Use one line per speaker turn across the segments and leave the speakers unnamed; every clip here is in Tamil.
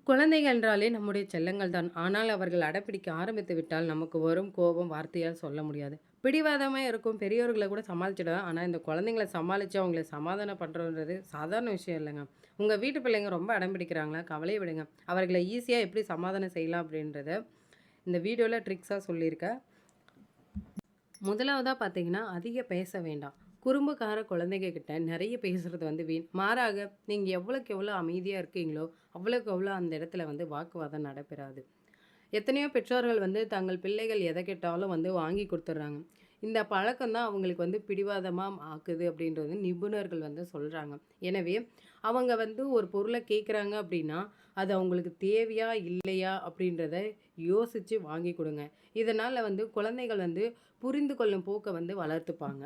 குழந்தைகள் என்றாலே நம்முடைய செல்லங்கள் தான். ஆனால் அவர்கள் அடப்பிடிக்க ஆரம்பித்து விட்டால் நமக்கு வரும் கோபம் வார்த்தையால் சொல்ல முடியாது. பிடிவாதமா இருக்கும் பெரியவர்கள கூட சமாளிச்சிடலாம். ஆனா இந்த குழந்தைங்கள சமாளிச்சு அவங்கள சமாதானம் பண்றதுன்றது சாதாரண விஷயம் இல்லங்க. உங்க வீட்டு பிள்ளைங்க ரொம்ப அடம் பிடிக்கிறாங்களா? கவலைய விடுங்க. அவர்கள ஈஸியா எப்படி சமாதானம் செய்யலாம் அப்படின்றத இந்த வீடியோல ட்ரிக்ஸா சொல்லியிருக்கேன். முதலாவதா பார்த்தீங்கன்னா, அதிக பேச வேண்டாம். குறும்புக்கார குழந்தைங்க கிட்ட நெறைய பேசுறது வந்து வீண். மாறாக நீங்க எவ்வளோக்கு எவ்வளோ அமைதியா இருக்கீங்களோ, அவ்வளோக்கு அவ்வளோ அந்த இடத்துல வந்து வாக்குவாதம் நடைபெறாது. எத்தனையோ பெற்றோர்கள் வந்து தங்கள் பிள்ளைகள் எத கேட்டாலும் வந்து வாங்கி குடுத்துடுறாங்க. இந்த பழக்கம் தான் அவங்களுக்கு வந்து பிடிவாதமா ஆக்குது அப்படின்றது நிபுணர்கள் வந்து சொல்றாங்க. எனவே அவங்க வந்து ஒரு பொருள கேட்குறாங்க அப்படின்னா, அது அவங்களுக்கு தேவையா? இல்லையா? அப்படின்றத யோசிச்சு வாங்கி குடுங்க. இதனால வந்து குழந்தைகள் வந்து புரிந்து கொள்ளும் போக்க வந்து வளர்த்துப்பாங்க.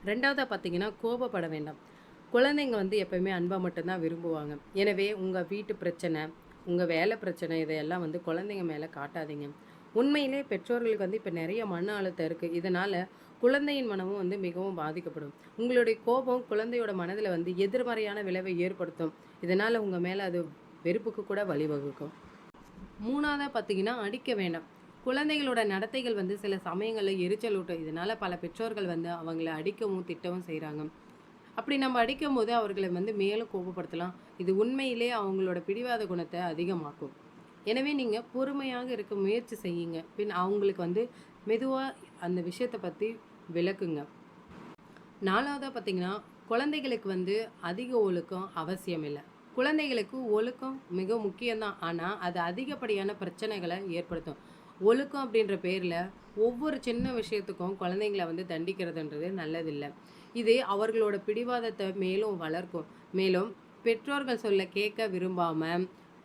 2வதா பார்த்தீங்கன்னா, கோபப்பட வேண்டாம். குழந்தைங்க வந்து எப்பவுமே அன்ப மட்டும் தான் விரும்புவாங்க. எனவே உங்க வீட்டு பிரச்சனை, உங்க வேலை பிரச்சனை இதையெல்லாம் வந்து குழந்தைங்க மேல காட்டாதீங்க. உண்மையிலே பெற்றோர்களுக்கு வந்து இப்ப நெறைய மன அழுத்தம் இருக்கு. இதனால குழந்தையின் மனமும் வந்து மிகவும் பாதிக்கப்படும். உங்களுடைய கோபம் குழந்தையோட மனதில வந்து எதிர்மறையான விளைவை ஏற்படுத்தும். இதனால உங்க மேல அது வெறுப்புக்கு கூட வழிவகுக்கும். 3வதா பார்த்தீங்கன்னா, அடிக்க வேண்டாம். குழந்தைகளோட நடத்தைகள் வந்து சில சமயங்கள்ல எரிச்சலூட்டும். இதனால பல பெற்றோர்கள் வந்து அவங்கள அடிக்கவும், திட்டவும் செய்றாங்க. அப்படி நம்ம அடிக்கும்போது அவர்கள வந்து மேலும் கோபப்படுத்தலாம். இது உண்மையிலே அவங்களோட பிடிவாத குணத்த அதிகமாக்கும். எனவே நீங்க பொறுமையாக இருக்க முயற்சி செய்யுங்க. பின் அவங்களுக்கு வந்து மெதுவா அந்த விஷயத்த பத்தி விளக்குங்க. 4வதா பார்த்தீங்கன்னா, குழந்தைகளுக்கு வந்து அதிக ஒழுக்கம் அவசியம் இல்ல. குழந்தைகளுக்கு ஒழுக்கம் மிக முக்கியம் தான். ஆனா, அது அதிகப்படியான பிரச்சனைகள ஏற்படுத்தும். ஒழுக்கம் அப்படின்ற பேர்ல ஒவ்வொரு சின்ன விஷயத்துக்கும் குழந்தைங்கள வந்து தண்டிக்கிறதுன்றது நல்லதில்ல. இது அவர்களோட பிடிவாதத்த மேலும் வளர்க்கும். மேலும் பெற்றோர்கள் சொல்ல கேட்க விரும்பாம,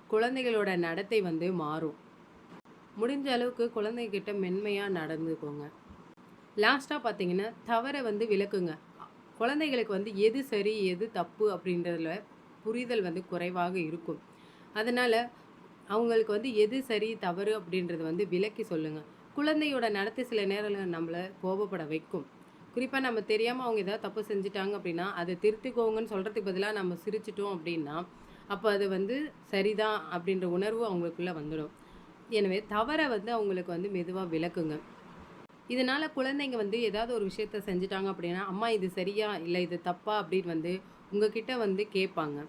குழந்தைகளோட நடத்தை வந்து மாறும். முடிஞ்ச அளவுக்கு குழந்தைகிட்ட மென்மையா நடந்துக்கோங்க. லாஸ்ட்டா பார்த்தீங்கன்னா, தவற வந்து விலக்குங்க. குழந்தைகளுக்கு வந்து எது சரி, எது தப்பு அப்படின்றதுல புரிதல் வந்து குறைவாக இருக்கும். அதனால அவங்களுக்கு வந்து எது சரி, தவறு அப்படின்றது வந்து விலக்கி சொல்லுங்க. குழந்தையோட நடத்தை சில நேரங்கள்ல நம்மள கோபப்பட வைக்கும். குறிப்பா நம்ம தெரியாம அவங்க ஏதாவது தப்பு செஞ்சுட்டாங்க அப்படின்னா, அத திருத்திக்கோங்கன்னு சொல்றதுக்கு பதிலா நம்ம சிரிச்சுட்டோம் அப்படின்னா, அப்ப அது வந்து சரிதான் அப்படின்ற உணர்வு அவங்களுக்குள்ள வந்துடும். எனவே தவற வந்து அவங்களுக்கு வந்து மெதுவா விலக்குங்க. இதனால குழந்தைங்க வந்து ஏதாவது ஒரு விஷயத்த செஞ்சுட்டாங்க அப்படின்னா, "அம்மா இது சரியா? இல்ல இது தப்பா?" அப்படின்னு வந்து உங்ககிட்ட வந்து கேட்பாங்க.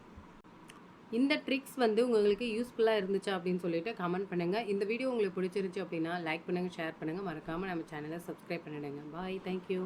இந்த ட்ரிக்ஸ் வந்து உங்களுக்கு யூஸ்ஃபுல்லா இருந்துச்சா அப்படின்னு சொல்லிட்டு கமெண்ட் பண்ணுங்க. இந்த வீடியோ உங்களுக்கு பிடிச்சிருந்துச்சு அப்படின்னா லைக் பண்ணுங்க, ஷேர் பண்ணுங்க. மறக்காம நம்ம சேனல சப்ஸ்கிரைப் பண்ணிடுங்க. பாய். Thank you.